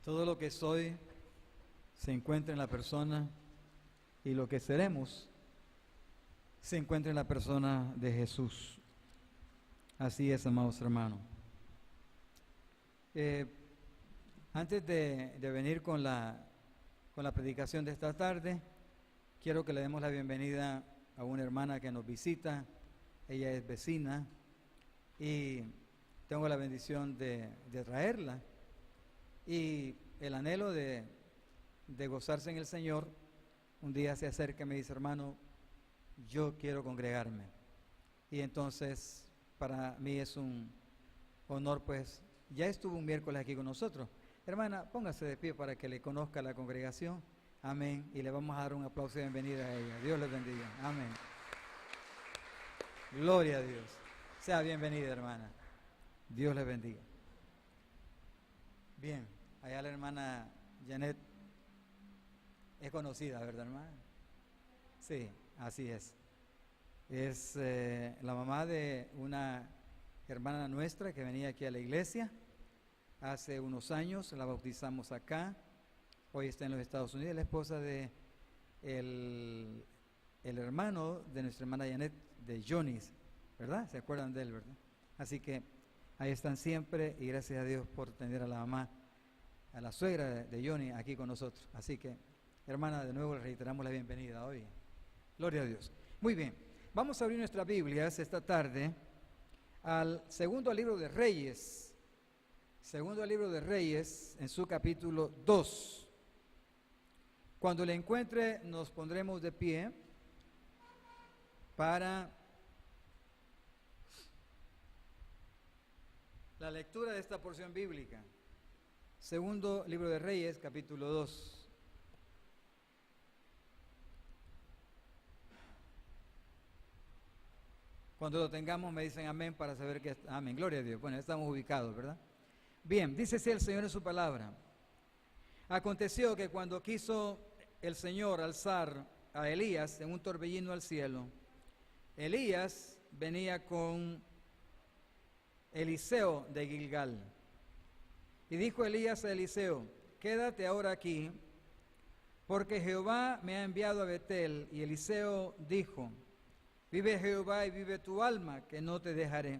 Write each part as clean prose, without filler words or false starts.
Todo lo que soy se encuentra en la persona y lo que seremos se encuentra en la persona de Jesús. Así es, amados hermanos. Antes de venir con la predicación de esta tarde, quiero que le demos la bienvenida a una hermana que nos visita. Ella es vecina y tengo la bendición de traerla. Y el anhelo de gozarse en el Señor, un día se acerca y me dice: hermano, yo quiero congregarme. Y entonces para mí es un honor, pues ya estuvo un miércoles aquí con nosotros. Hermana, póngase de pie para que le conozca la congregación. Amén. Y le vamos a dar un aplauso de bienvenida a ella. Dios les bendiga. Amén. Gloria a Dios. Sea bienvenida, hermana. Dios les bendiga. Bien, allá la hermana Janet es conocida, ¿verdad, hermana? Sí, así es. Es la mamá de una hermana nuestra que venía aquí a la iglesia hace unos años. La bautizamos acá. Hoy está en los Estados Unidos. La esposa de el hermano de nuestra hermana Janet, de Johnny, ¿verdad? ¿Se acuerdan de él, verdad? Así que ahí están siempre, y gracias a Dios por tener a la mamá, a la suegra de Johnny aquí con nosotros. Así que, hermana, de nuevo le reiteramos la bienvenida hoy. Gloria a Dios. Muy bien, vamos a abrir nuestras Biblias esta tarde al segundo libro de Reyes. Segundo libro de Reyes, en su capítulo 2. Cuando le encuentre, nos pondremos de pie para la lectura de esta porción bíblica. Segundo libro de Reyes, capítulo 2. Cuando lo tengamos me dicen amén para saber que amén. Gloria a Dios. Bueno, estamos ubicados, ¿verdad? Bien, dice así el Señor en su palabra. Aconteció que cuando quiso el Señor alzar a Elías en un torbellino al cielo, Elías venía con Eliseo de Gilgal. Y dijo Elías a Eliseo: quédate ahora aquí, porque Jehová me ha enviado a Betel. Y Eliseo dijo: vive Jehová y vive tu alma, que no te dejaré.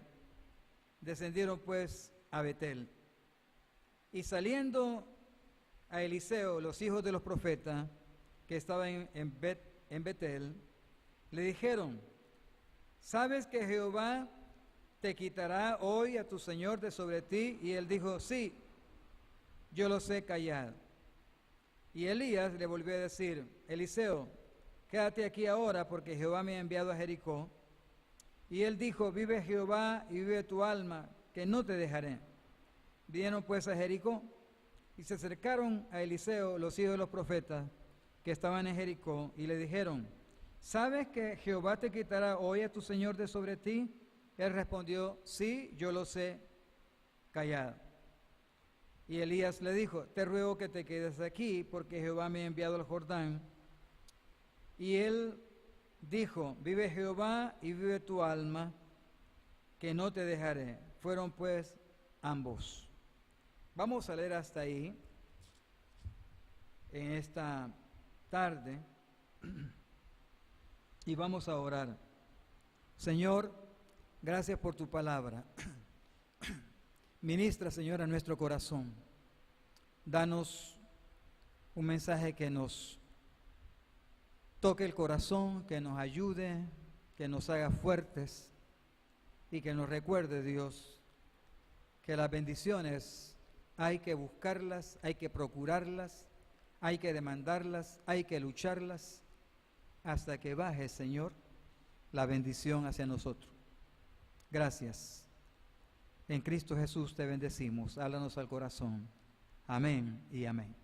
Descendieron pues a Betel. Y saliendo a Eliseo los hijos de los profetas que estaban en Betel, le dijeron: ¿sabes que Jehová te quitará hoy a tu señor de sobre ti? Y él dijo: sí, yo lo sé, callad. Y Elías le volvió a decir: Eliseo, quédate aquí ahora, porque Jehová me ha enviado a Jericó. Y él dijo: vive Jehová y vive tu alma, que no te dejaré. Vinieron pues a Jericó, y se acercaron a Eliseo los hijos de los profetas que estaban en Jericó, y le dijeron: ¿sabes que Jehová te quitará hoy a tu señor de sobre ti? Él respondió: sí, yo lo sé, callad. Y Elías le dijo: te ruego que te quedes aquí, porque Jehová me ha enviado al Jordán. Y él dijo: vive Jehová y vive tu alma, que no te dejaré. Fueron pues ambos. Vamos a leer hasta ahí en esta tarde y vamos a orar. Señor, gracias por tu palabra. Ministra, Señor, a nuestro corazón. Danos un mensaje que nos toque el corazón, que nos ayude, que nos haga fuertes y que nos recuerde, Dios, que las bendiciones hay que buscarlas, hay que procurarlas, hay que demandarlas, hay que lucharlas hasta que baje, Señor, la bendición hacia nosotros. Gracias. En Cristo Jesús te bendecimos. Háblanos al corazón. Amén y amén.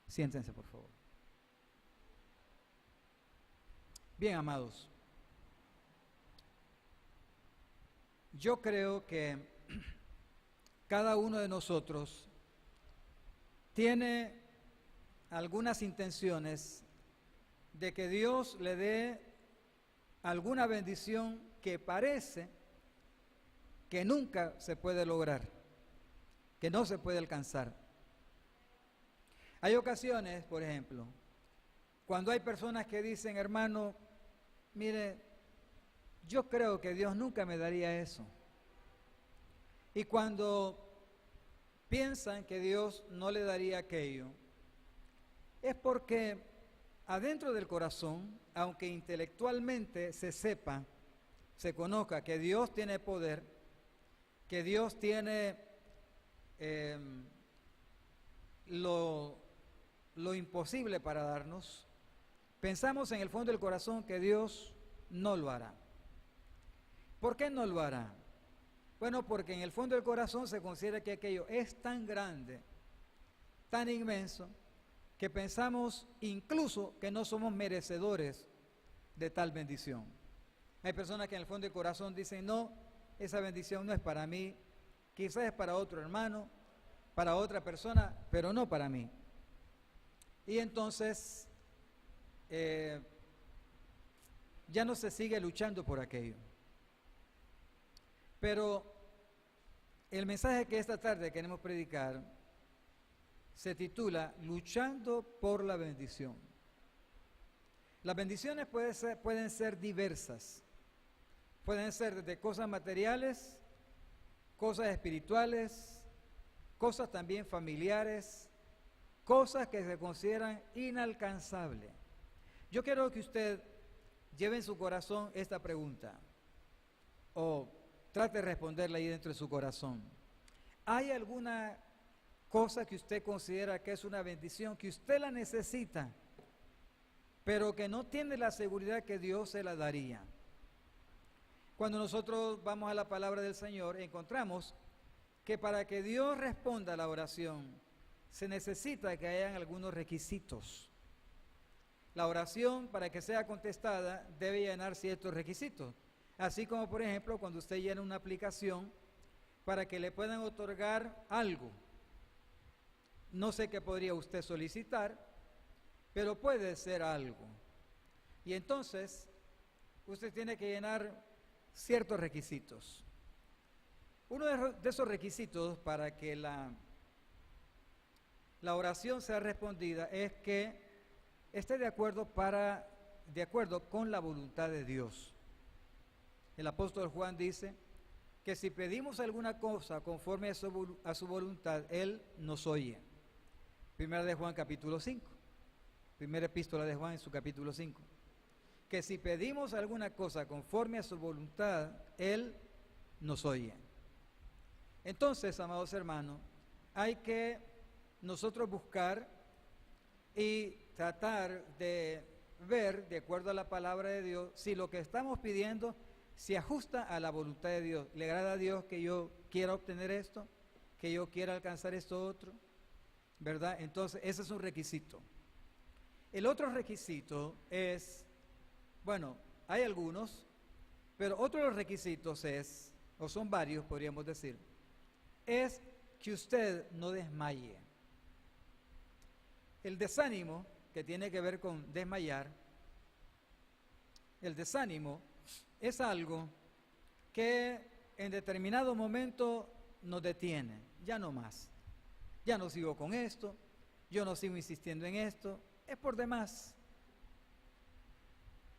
Siéntense, por favor. Bien, amados. Yo creo que cada uno de nosotros tiene algunas intenciones de que Dios le dé alguna bendición que parece que nunca se puede lograr, que no se puede alcanzar. Hay ocasiones, por ejemplo, cuando hay personas que dicen, hermano, mire, yo creo que Dios nunca me daría eso. Y cuando piensan que Dios no le daría aquello, es porque adentro del corazón, aunque intelectualmente se sepa, se conozca que Dios tiene poder, que Dios tiene lo imposible para darnos, pensamos en el fondo del corazón que Dios no lo hará. ¿Por qué no lo hará? Bueno, porque en el fondo del corazón se considera que aquello es tan grande, tan inmenso, que pensamos incluso que no somos merecedores de tal bendición. Hay personas que en el fondo del corazón dicen, no, esa bendición no es para mí, quizás es para otro hermano, para otra persona, pero no para mí. Y entonces ya no se sigue luchando por aquello. Pero el mensaje que esta tarde queremos predicar se titula Luchando por la bendición. Las bendiciones pueden ser diversas. Pueden ser desde cosas materiales, cosas espirituales, cosas también familiares, cosas que se consideran inalcanzables. Yo quiero que usted lleve en su corazón esta pregunta, o trate de responderla ahí dentro de su corazón. ¿Hay alguna cosa que usted considera que es una bendición, que usted la necesita, pero que no tiene la seguridad que Dios se la daría? Cuando nosotros vamos a la palabra del Señor, encontramos que para que Dios responda a la oración, se necesita que hayan algunos requisitos. La oración, para que sea contestada, debe llenar ciertos requisitos. Así como, por ejemplo, cuando usted llena una aplicación para que le puedan otorgar algo. No sé qué podría usted solicitar, pero puede ser algo. Y entonces, usted tiene que llenar ciertos requisitos. Uno de esos requisitos para que la oración sea respondida es que esté de acuerdo con la voluntad de Dios. El apóstol Juan dice que si pedimos alguna cosa conforme a su voluntad, Él nos oye. Primera de Juan capítulo 5, primera epístola de Juan en su capítulo 5. Que si pedimos alguna cosa conforme a su voluntad, Él nos oye. Entonces, amados hermanos, hay que nosotros buscar y tratar de ver, de acuerdo a la palabra de Dios, si lo que estamos pidiendo se ajusta a la voluntad de Dios. ¿Le agrada a Dios que yo quiera obtener esto? ¿Que yo quiera alcanzar esto otro? ¿Verdad? Entonces, ese es un requisito. El otro requisito es, bueno, hay algunos, pero otro de los requisitos es, o son varios, podríamos decir, es que usted no desmaye. El desánimo, que tiene que ver con desmayar, el desánimo es algo que en determinado momento nos detiene, ya no más, ya no sigo con esto, yo no sigo insistiendo en esto, es por demás.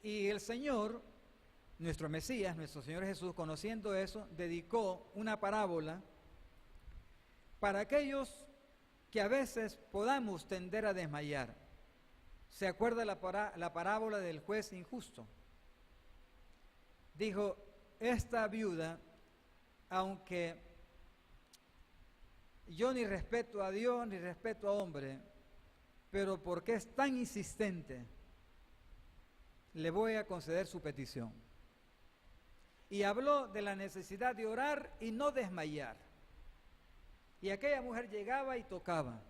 Y el Señor, nuestro Mesías, nuestro Señor Jesús, conociendo eso, dedicó una parábola para aquellos que a veces podamos tender a desmayar. ¿Se acuerda la parábola del juez injusto? Dijo, esta viuda, aunque yo ni respeto a Dios ni respeto a hombre, pero porque es tan insistente, le voy a conceder su petición. Y habló de la necesidad de orar y no desmayar. Y aquella mujer llegaba y tocaba,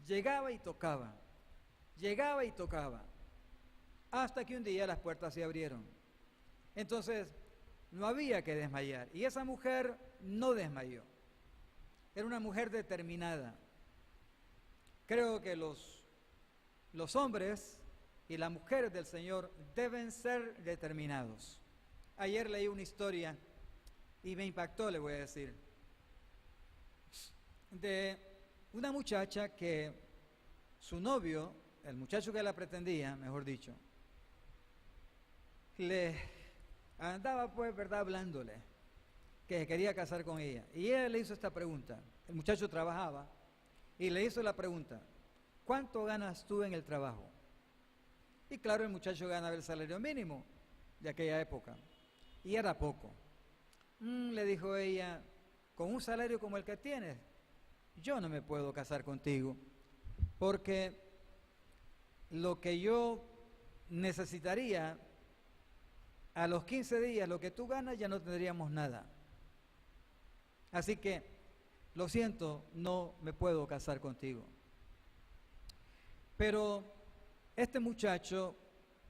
llegaba y tocaba, llegaba y tocaba, hasta que un día las puertas se abrieron. Entonces, no había que desmayar. Y esa mujer no desmayó. Era una mujer determinada. Creo que los hombres y las mujeres del Señor deben ser determinados. Ayer leí una historia y me impactó, le voy a decir, de una muchacha que su novio, el muchacho que la pretendía, mejor dicho, le andaba pues, ¿verdad?, hablándole que se quería casar con ella. Y él le hizo esta pregunta. El muchacho trabajaba y le hizo la pregunta: ¿cuánto ganas tú en el trabajo? Y claro, el muchacho ganaba el salario mínimo de aquella época y era poco. Le dijo ella: con un salario como el que tienes, yo no me puedo casar contigo, porque lo que yo necesitaría a los 15 días, lo que tú ganas, ya no tendríamos nada. Así que, lo siento, no me puedo casar contigo. Pero este muchacho,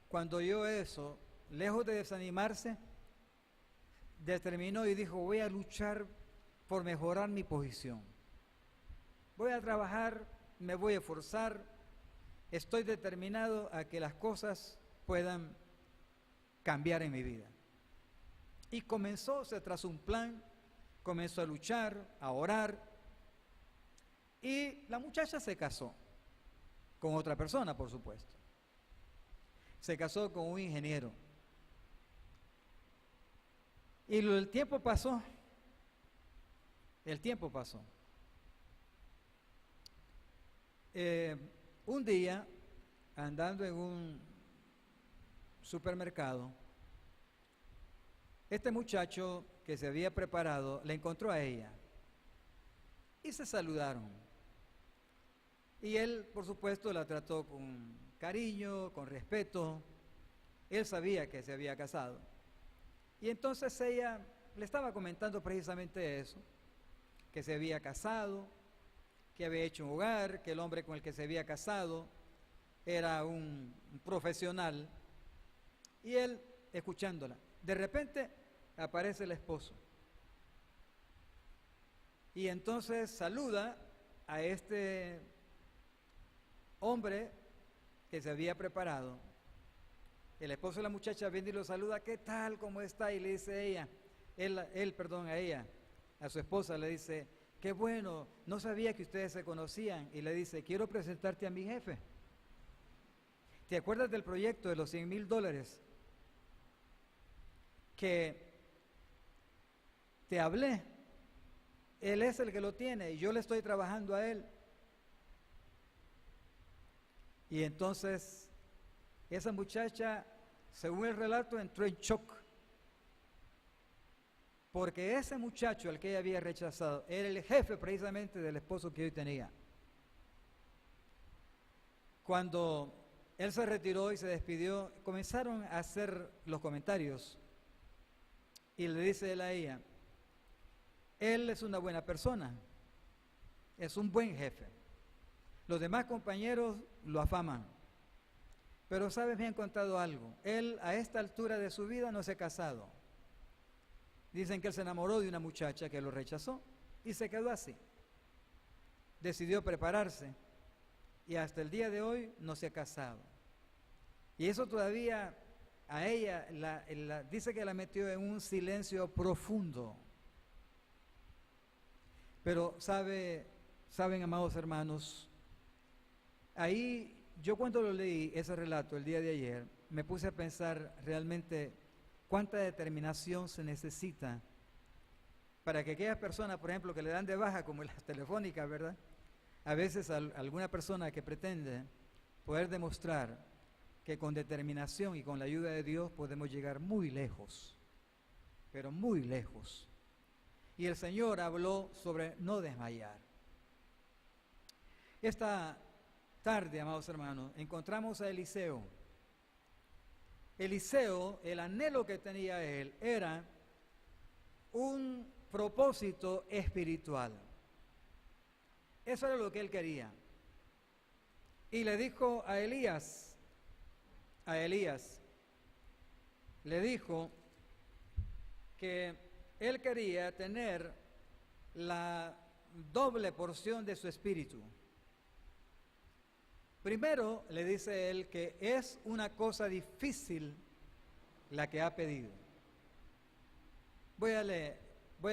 cuando oyó eso, lejos de desanimarse, determinó y dijo: voy a luchar por mejorar mi posición. Voy a trabajar, me voy a esforzar, estoy determinado a que las cosas puedan cambiar en mi vida. Y se trazó un plan, comenzó a luchar, a orar, y la muchacha se casó con otra persona, por supuesto. Se casó con un ingeniero. Y el tiempo pasó. Un día, andando en un supermercado, este muchacho que se había preparado le encontró a ella y se saludaron. Y él, por supuesto, la trató con cariño, con respeto. Él sabía que se había casado. Y entonces ella le estaba comentando precisamente eso, que se había casado, que había hecho un hogar, que el hombre con el que se había casado era un profesional. Y él, escuchándola, de repente aparece el esposo. Y entonces saluda a este hombre que se había preparado. El esposo de la muchacha viene y lo saluda: ¿qué tal? ¿Cómo está? Y le dice a ella, a su esposa le dice: qué bueno, no sabía que ustedes se conocían. Y le dice: quiero presentarte a mi jefe. ¿Te acuerdas del proyecto de los $100,000 que te hablé? Él es el que lo tiene y yo le estoy trabajando a él. Y entonces esa muchacha, según el relato, entró en shock, porque ese muchacho al que ella había rechazado era el jefe precisamente del esposo que hoy tenía. Cuando él se retiró y se despidió, comenzaron a hacer los comentarios y le dice él a ella: él es una buena persona, es un buen jefe, los demás compañeros lo afaman, pero sabes, me han contado algo: él a esta altura de su vida no se ha casado. Dicen que él se enamoró de una muchacha que lo rechazó y se quedó así. Decidió prepararse y hasta el día de hoy no se ha casado. Y eso todavía a ella dice que la metió en un silencio profundo. Pero saben, amados hermanos, ahí yo, cuando lo leí ese relato el día de ayer, me puse a pensar realmente cuánta determinación se necesita para que aquellas personas, por ejemplo, que le dan de baja, como las telefónicas, ¿verdad? A veces alguna persona que pretende poder demostrar que con determinación y con la ayuda de Dios podemos llegar muy lejos, pero muy lejos. Y el Señor habló sobre no desmayar. Esta tarde, amados hermanos, encontramos a Eliseo. Eliseo, el anhelo que tenía él era un propósito espiritual. Eso era lo que él quería. Y le dijo a Elías, le dijo que él quería tener la doble porción de su espíritu. Primero le dice él que es una cosa difícil la que ha pedido. Voy a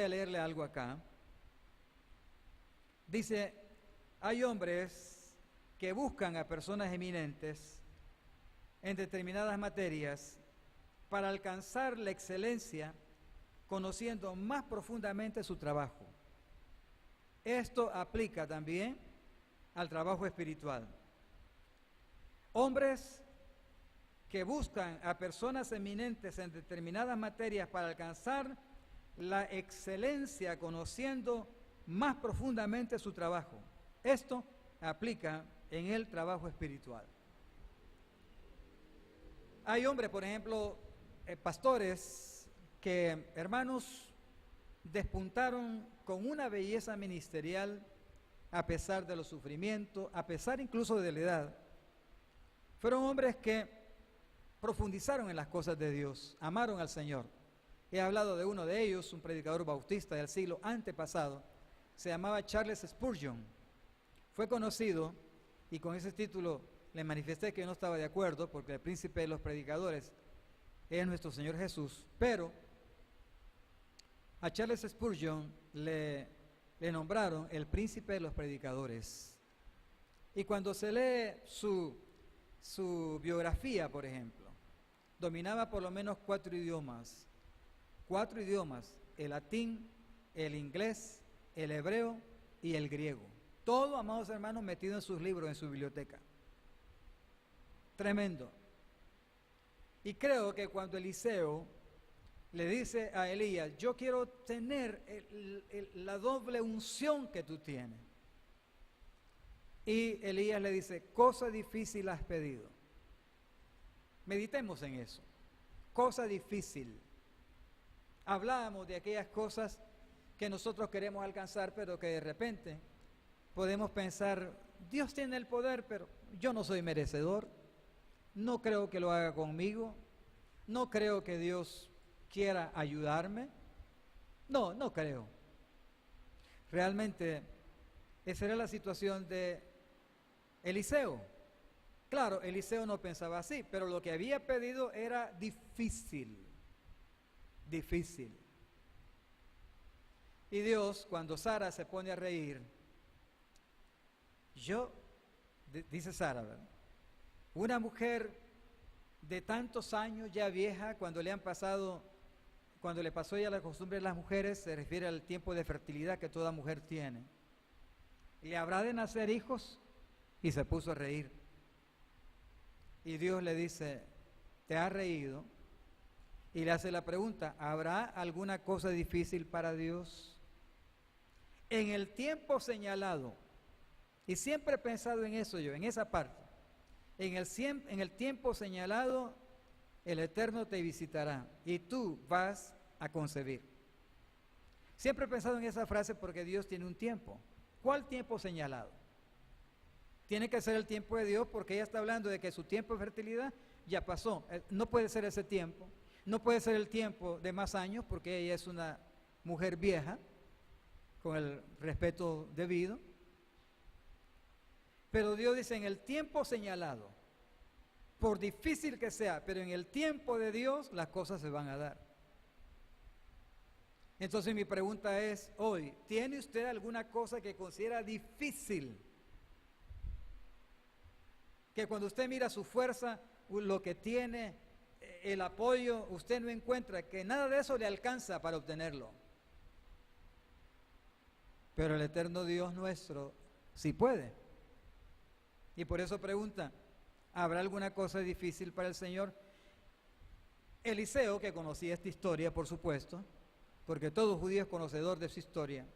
leerle algo acá. Dice: hay hombres que buscan a personas eminentes en determinadas materias para alcanzar la excelencia, conociendo más profundamente su trabajo. Esto aplica también al trabajo espiritual. Hombres que buscan a personas eminentes en determinadas materias para alcanzar la excelencia, conociendo más profundamente su trabajo. Esto aplica en el trabajo espiritual. Hay hombres, por ejemplo, pastores que, hermanos, despuntaron con una belleza ministerial a pesar de los sufrimientos, a pesar incluso de la edad. Fueron hombres que profundizaron en las cosas de Dios, amaron al Señor. He hablado de uno de ellos, un predicador bautista del siglo antepasado, se llamaba Charles Spurgeon. Fue conocido, y con ese título le manifesté que yo no estaba de acuerdo, porque el príncipe de los predicadores es nuestro Señor Jesús, pero a Charles Spurgeon le nombraron el príncipe de los predicadores. Y cuando se lee su biografía, por ejemplo, dominaba por lo menos 4 idiomas. 4 idiomas: el latín, el inglés, el hebreo y el griego. Todo, amados hermanos, metido en sus libros, en su biblioteca. Tremendo. Y creo que cuando Eliseo le dice a Elías: yo quiero tener la doble unción que tú tienes. Y Elías le dice: cosa difícil has pedido. Meditemos en eso. Cosa difícil. Hablábamos de aquellas cosas que nosotros queremos alcanzar, pero que de repente podemos pensar: Dios tiene el poder, pero yo no soy merecedor. No creo que lo haga conmigo. No creo que Dios quiera ayudarme. No creo. Realmente esa era la situación de Eliseo. Claro, Eliseo no pensaba así, pero lo que había pedido era difícil. Difícil. Y Dios, cuando Sara se pone a reír, dice Sara, ¿verdad? Una mujer de tantos años, ya vieja, cuando le pasó ya la costumbre de las mujeres, se refiere al tiempo de fertilidad que toda mujer tiene. ¿Le habrá de nacer hijos? Y se puso a reír. Y Dios le dice: ¿te has reído? Y le hace la pregunta: ¿habrá alguna cosa difícil para Dios? En el tiempo señalado, y siempre he pensado en eso yo, en esa parte, en el tiempo señalado, el Eterno te visitará y tú vas a concebir. Siempre he pensado en esa frase porque Dios tiene un tiempo. ¿Cuál tiempo señalado? Tiene que ser el tiempo de Dios, porque ella está hablando de que su tiempo de fertilidad ya pasó. No puede ser ese tiempo. No puede ser el tiempo de más años, porque ella es una mujer vieja, con el respeto debido. Pero Dios dice: en el tiempo señalado, por difícil que sea, pero en el tiempo de Dios las cosas se van a dar. Entonces mi pregunta es hoy: ¿tiene usted alguna cosa que considera difícil? Que cuando usted mira su fuerza, lo que tiene, el apoyo, usted no encuentra, que nada de eso le alcanza para obtenerlo. Pero el eterno Dios nuestro sí puede. Y por eso pregunta: ¿habrá alguna cosa difícil para el Señor? Eliseo, que conocía esta historia, por supuesto, porque todo judío es conocedor de su historia,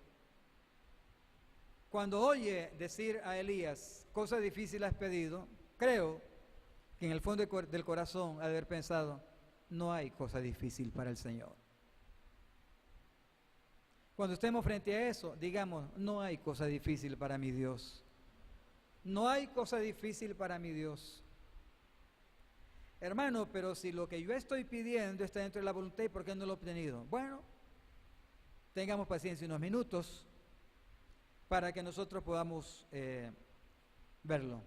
cuando oye decir a Elías: cosa difícil has pedido, creo que en el fondo del corazón ha de haber pensado: no hay cosa difícil para el Señor. Cuando estemos frente a eso, digamos: no hay cosa difícil para mi Dios. No hay cosa difícil para mi Dios. Hermano, pero si lo que yo estoy pidiendo está dentro de la voluntad, ¿y por qué no lo he obtenido? Bueno, tengamos paciencia unos minutos para que nosotros podamos verlo.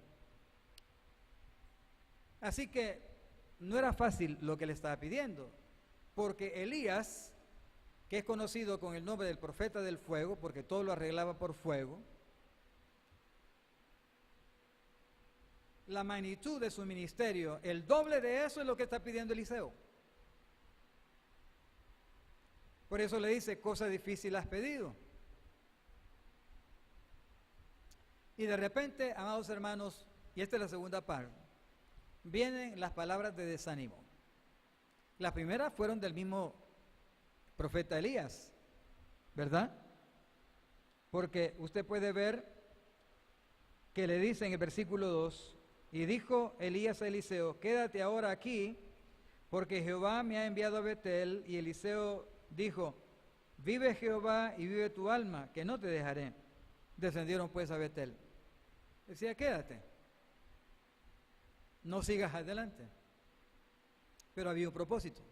Así que no era fácil lo que le estaba pidiendo, porque Elías, que es conocido con el nombre del profeta del fuego, porque todo lo arreglaba por fuego, la magnitud de su ministerio, el doble de eso es lo que está pidiendo Eliseo. Por eso le dice, cosa difícil has pedido. Y de repente, amados hermanos, y esta es la segunda parte, vienen las palabras de desánimo. Las primeras fueron del mismo profeta Elías, ¿verdad? Porque usted puede ver que le dice en el versículo 2, y dijo Elías a Eliseo, quédate ahora aquí, porque Jehová me ha enviado a Betel. Y Eliseo dijo, vive Jehová y vive tu alma, que no te dejaré. Descendieron pues a Betel. Decía, quédate, no sigas adelante. Pero había un propósito,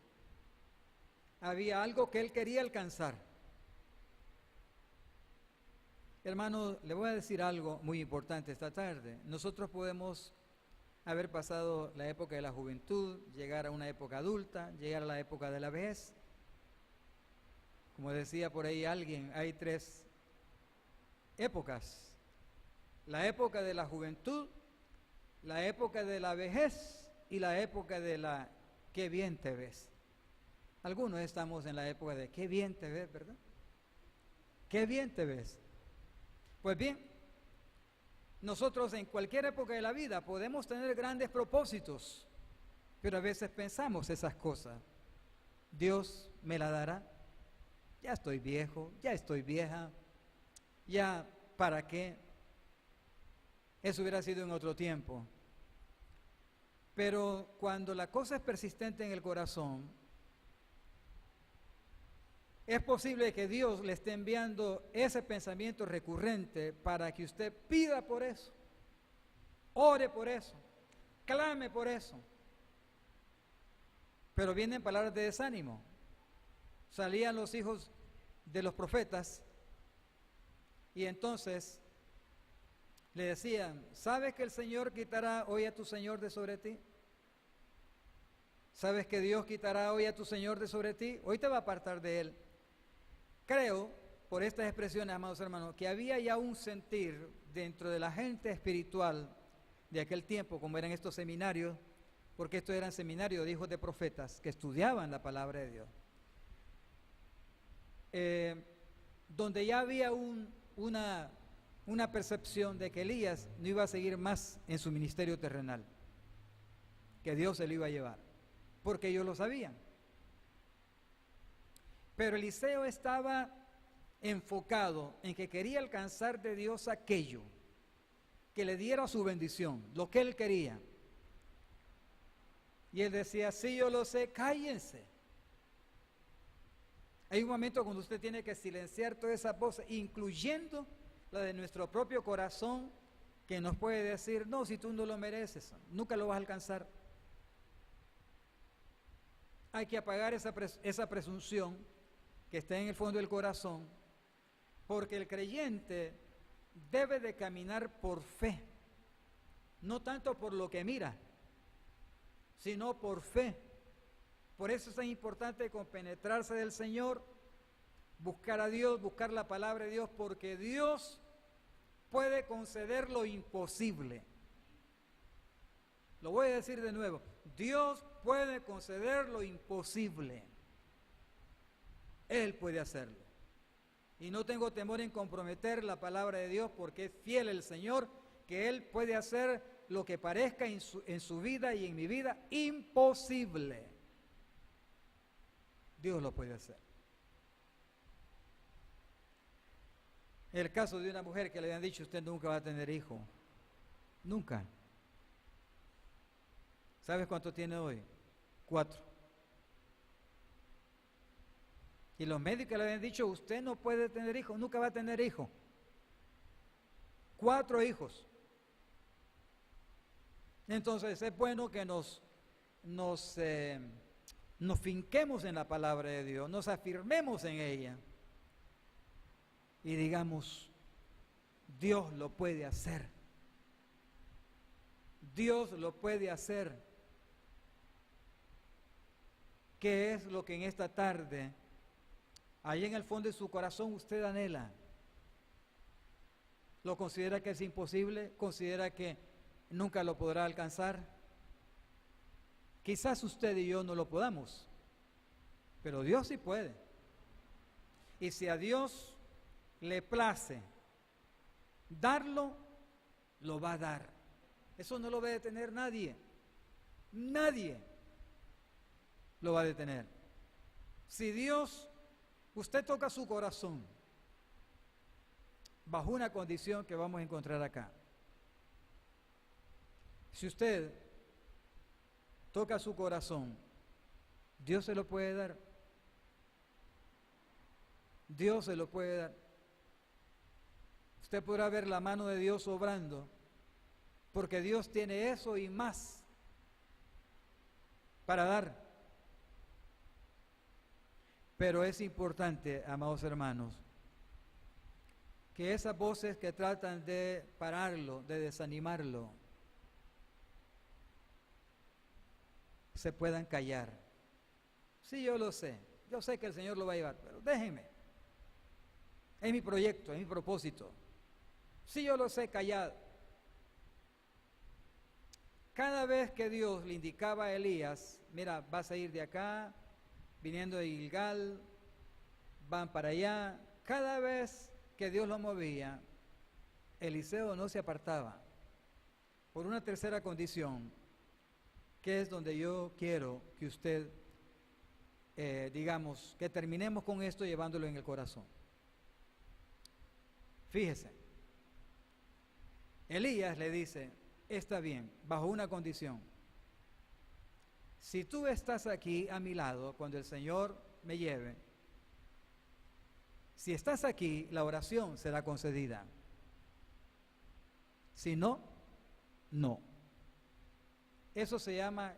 había algo que él quería alcanzar. Hermano, le voy a decir algo muy importante esta tarde. Nosotros podemos haber pasado la época de la juventud, llegar a una época adulta, llegar a la época de la vejez. Como decía por ahí alguien, hay 3 épocas: la época de la juventud, la época de la vejez y la época de la qué bien te ves. Algunos estamos en la época de qué bien te ves, ¿verdad? Qué bien te ves. Pues bien, nosotros en cualquier época de la vida podemos tener grandes propósitos, pero a veces pensamos esas cosas. Dios me la dará, ya estoy viejo, ya estoy vieja, ya para qué. Eso hubiera sido en otro tiempo. Pero cuando la cosa es persistente en el corazón, es posible que Dios le esté enviando ese pensamiento recurrente para que usted pida por eso, ore por eso, clame por eso. Pero vienen palabras de desánimo. Salían los hijos de los profetas y entonces le decían, ¿sabes que el Señor quitará hoy a tu Señor de sobre ti? ¿Sabes que Dios quitará hoy a tu Señor de sobre ti? Hoy te va a apartar de Él. Creo, por estas expresiones, amados hermanos, que había ya un sentir dentro de la gente espiritual de aquel tiempo, como eran estos seminarios, porque estos eran seminarios de hijos de profetas que estudiaban la palabra de Dios, donde ya había una percepción de que Elías no iba a seguir más en su ministerio terrenal, que Dios se lo iba a llevar, porque ellos lo sabían. Pero Eliseo estaba enfocado en que quería alcanzar de Dios aquello que le diera su bendición, lo que él quería. Y él decía, sí, yo lo sé, cállense. Hay un momento cuando usted tiene que silenciar todas esas voces, incluyendo la de nuestro propio corazón, que nos puede decir, no, si tú no lo mereces, nunca lo vas a alcanzar. Hay que apagar esa presunción que está en el fondo del corazón, porque el creyente debe de caminar por fe, no tanto por lo que mira, sino por fe. Por eso es tan importante compenetrarse del Señor, buscar a Dios, buscar la palabra de Dios, porque Dios puede conceder lo imposible. Lo voy a decir de nuevo, Dios puede conceder lo imposible. Él puede hacerlo. Y no tengo temor en comprometer la palabra de Dios, porque es fiel el Señor, que Él puede hacer lo que parezca en su vida y en mi vida imposible. Dios lo puede hacer. El caso de una mujer que le habían dicho, usted nunca va a tener hijo. Nunca. ¿Sabes cuánto tiene hoy? 4. Y los médicos le habían dicho, usted no puede tener hijos, nunca va a tener hijo. 4 hijos. Entonces es bueno que nos finquemos en la palabra de Dios, nos afirmemos en ella y digamos, Dios lo puede hacer. Dios lo puede hacer. ¿Qué es lo que en esta tarde, ahí en el fondo de su corazón, usted anhela? ¿Lo considera que es imposible? ¿Considera que nunca lo podrá alcanzar. Quizás usted y yo no lo podamos, pero Dios sí puede. Y si a Dios le place darlo, lo va a dar. Eso no lo va a detener nadie. Nadie lo va a detener. Si Dios, usted toca su corazón, bajo una condición que vamos a encontrar acá. Si usted toca su corazón, Dios se lo puede dar. Dios se lo puede dar. Usted podrá ver la mano de Dios obrando, porque Dios tiene eso y más para dar. Pero es importante, amados hermanos, que esas voces que tratan de pararlo, de desanimarlo, se puedan callar. Sí, yo lo sé. Yo sé que el Señor lo va a llevar, pero déjenme. Es mi proyecto, es mi propósito. Sí, yo lo sé, callado. Cada vez que Dios le indicaba a Elías, mira, vas a ir de acá, viniendo de Gilgal, van para allá. Cada vez que Dios lo movía, Eliseo no se apartaba. Por una tercera condición, que es donde yo quiero que usted, digamos, que terminemos con esto llevándolo en el corazón. Fíjese, Elías le dice, está bien, bajo una condición. Si tú estás aquí a mi lado cuando el Señor me lleve, si estás aquí, la oración será concedida. Si no, no. Eso se llama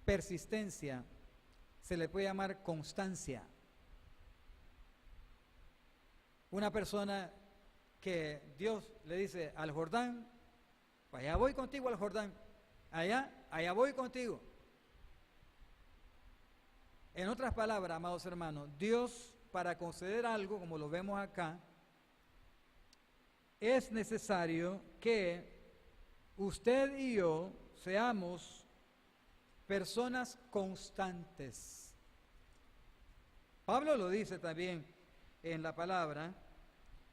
persistencia, se le puede llamar constancia. Una persona que Dios le dice al Jordán, allá voy contigo al Jordán, allá voy contigo. En otras palabras, amados hermanos, Dios para conceder algo, como lo vemos acá, es necesario que usted y yo seamos personas constantes. Pablo lo dice también en la palabra,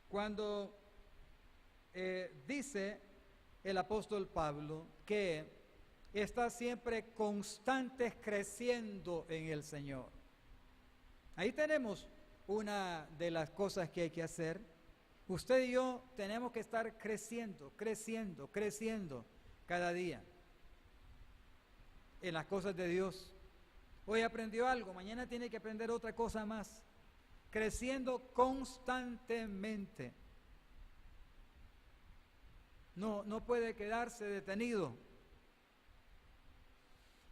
cuando dice el apóstol Pablo que está siempre constantes creciendo en el Señor. Ahí tenemos una de las cosas que hay que hacer. Usted y yo tenemos que estar creciendo cada día en las cosas de Dios. Hoy aprendió algo, mañana tiene que aprender otra cosa más. Creciendo constantemente. No puede quedarse detenido.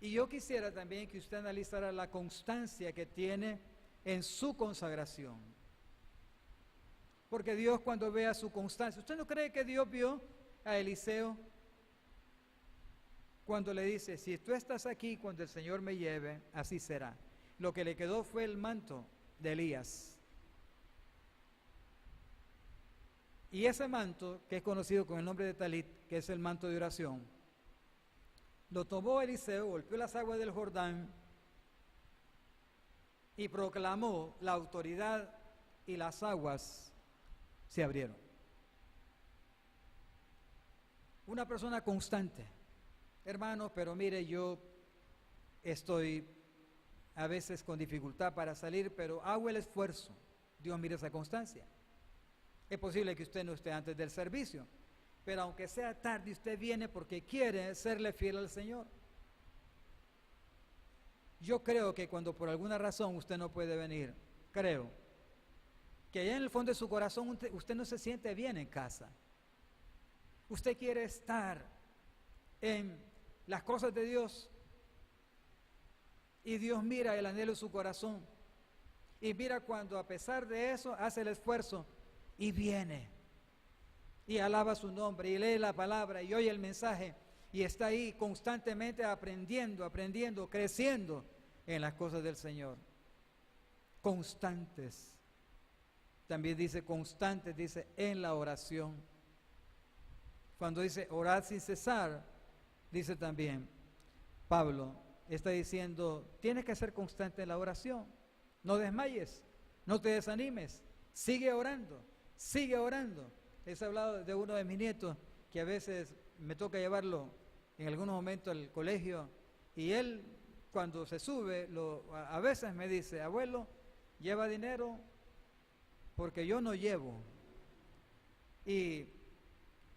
Y yo quisiera también que usted analizara la constancia que tiene en su consagración. Porque Dios, cuando vea su constancia, ¿usted no cree que Dios vio a Eliseo cuando le dice, si tú estás aquí cuando el Señor me lleve, así será? Lo que le quedó fue el manto de Elías. Y ese manto, que es conocido con el nombre de talit, que es el manto de oración, lo tomó Eliseo, golpeó las aguas del Jordán y proclamó la autoridad, y las aguas se abrieron. Una persona constante. Hermanos, pero mire, yo estoy a veces con dificultad para salir, pero hago el esfuerzo. Dios mire esa constancia. Es posible que usted no esté antes del servicio, pero aunque sea tarde, usted viene porque quiere serle fiel al Señor. Yo creo que cuando por alguna razón usted no puede venir, creo que allá en el fondo de su corazón usted no se siente bien en casa. Usted quiere estar en las cosas de Dios, y Dios mira el anhelo de su corazón, y mira cuando a pesar de eso hace el esfuerzo y viene y alaba su nombre y lee la palabra y oye el mensaje y está ahí constantemente aprendiendo, creciendo en las cosas del Señor. Constantes. También dice constantes, dice en la oración. Cuando dice orad sin cesar, dice también Pablo, está diciendo, tienes que ser constante en la oración. No desmayes, no te desanimes, sigue orando, sigue orando. He hablado de uno de mis nietos que a veces me toca llevarlo en algunos momentos al colegio y él cuando se sube a veces me dice, abuelo, lleva dinero porque yo no llevo. Y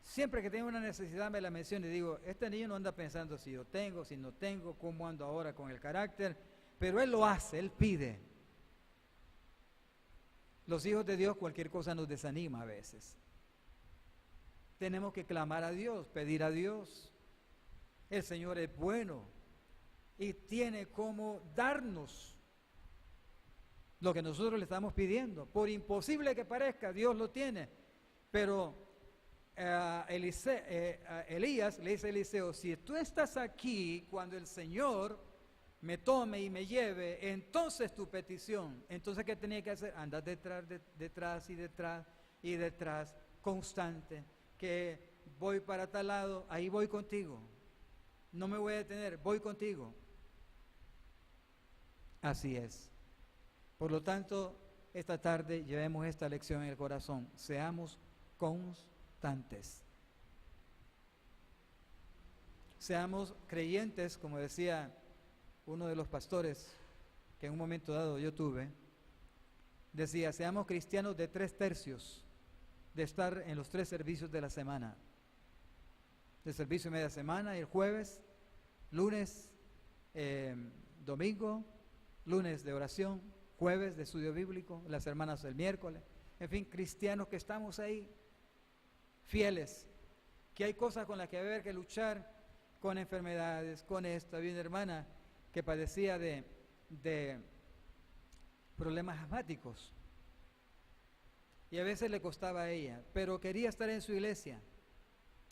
siempre que tengo una necesidad me la menciono y digo, este niño no anda pensando si yo tengo, si no tengo, cómo ando ahora con el carácter, pero él lo hace, él pide. Los hijos de Dios, cualquier cosa nos desanima a veces. Tenemos que clamar a Dios, pedir a Dios. El Señor es bueno y tiene como darnos lo que nosotros le estamos pidiendo. Por imposible que parezca, Dios lo tiene. Pero Elías le dice a Eliseo, si tú estás aquí cuando el Señor me tome y me lleve, entonces tu petición. Entonces, ¿qué tenía que hacer? Andar detrás y detrás, constante. Que voy para tal lado, ahí voy contigo. No me voy a detener, voy contigo. Así es. Por lo tanto, esta tarde llevemos esta lección en el corazón. Seamos constantes. Seamos creyentes, como decía uno de los pastores que en un momento dado yo tuve, decía, seamos cristianos de 3/3 de estar en los 3 servicios de la semana. El servicio de media semana, el jueves, lunes, domingo, lunes de oración, jueves de estudio bíblico, las hermanas el miércoles. En fin, cristianos que estamos ahí, fieles, que hay cosas con las que haber que luchar, con enfermedades, con esta. Había una hermana que padecía de problemas asmáticos y a veces le costaba a ella, pero quería estar en su iglesia.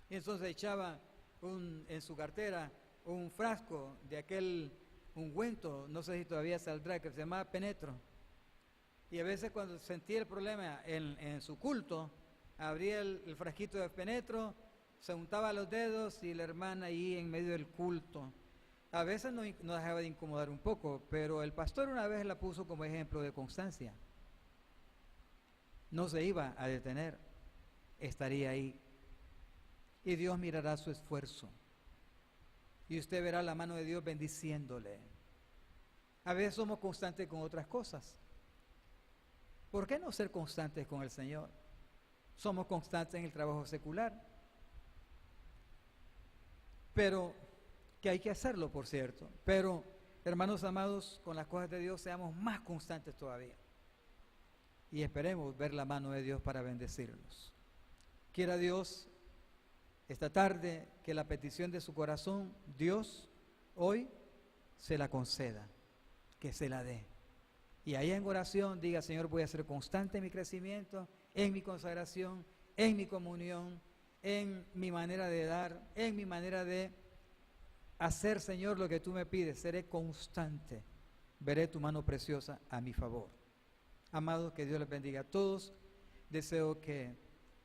Y entonces echaba en su cartera un frasco de aquel ungüento, no sé si todavía saldrá, que se llamaba Penetro. Y a veces cuando sentía el problema en su culto, abría el frasquito de Penetro, se untaba los dedos y la hermana ahí en medio del culto. A veces no dejaba de incomodar un poco, pero el pastor una vez la puso como ejemplo de constancia. No se iba a detener, estaría ahí. Y Dios mirará su esfuerzo. Y usted verá la mano de Dios bendiciéndole. A veces somos constantes con otras cosas. ¿Por qué no ser constantes con el Señor? Somos constantes en el trabajo secular. Pero, que hay que hacerlo, por cierto. Pero, hermanos amados, con las cosas de Dios seamos más constantes todavía. Y esperemos ver la mano de Dios para bendecirnos. Quiera Dios esta tarde que la petición de su corazón, Dios hoy se la conceda, que se la dé. Y ahí en oración diga, Señor, voy a ser constante en mi crecimiento, en mi consagración, en mi comunión, en mi manera de dar, en mi manera de hacer, Señor, lo que tú me pides. Seré constante. Veré tu mano preciosa a mi favor. Amados, que Dios les bendiga a todos. Deseo que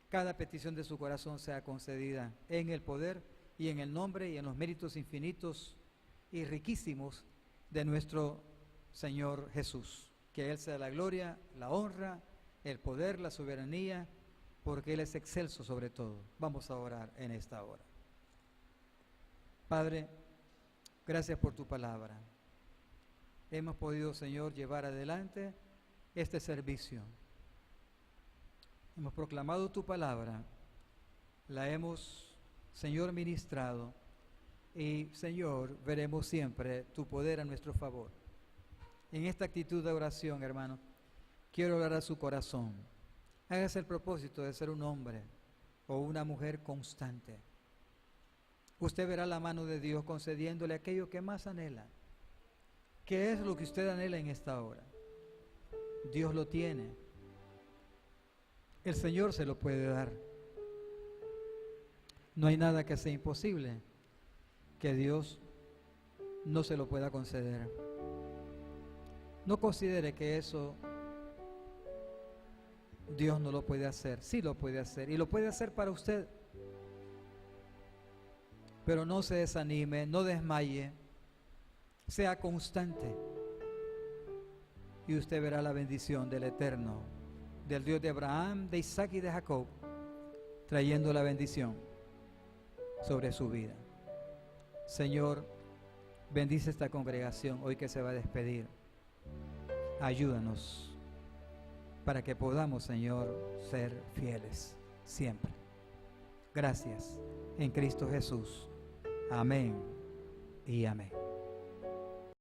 cada petición de su corazón sea concedida en el poder y en el nombre y en los méritos infinitos y riquísimos de nuestro Señor Jesús. Que a Él sea la gloria, la honra, el poder, la soberanía, porque Él es excelso sobre todo. Vamos a orar en esta hora. Padre, gracias por tu palabra. Hemos podido, Señor, llevar adelante este servicio. Hemos proclamado tu palabra, la hemos, Señor, ministrado y, Señor, veremos siempre tu poder a nuestro favor. En esta actitud de oración, hermano, quiero orar a su corazón. Hágase el propósito de ser un hombre o una mujer constante. Usted verá la mano de Dios concediéndole aquello que más anhela. ¿Qué es lo que usted anhela en esta hora? Dios lo tiene. El Señor se lo puede dar. No hay nada que sea imposible que Dios no se lo pueda conceder. No considere que eso Dios no lo puede hacer. Sí lo puede hacer y lo puede hacer para usted. pero no se desanime, no desmaye, sea constante y usted verá la bendición del Eterno, del Dios de Abraham, de Isaac y de Jacob, trayendo la bendición sobre su vida. Señor, bendice esta congregación hoy que se va a despedir. Ayúdanos para que podamos, Señor, ser fieles siempre. Gracias en Cristo Jesús. Amén y amén.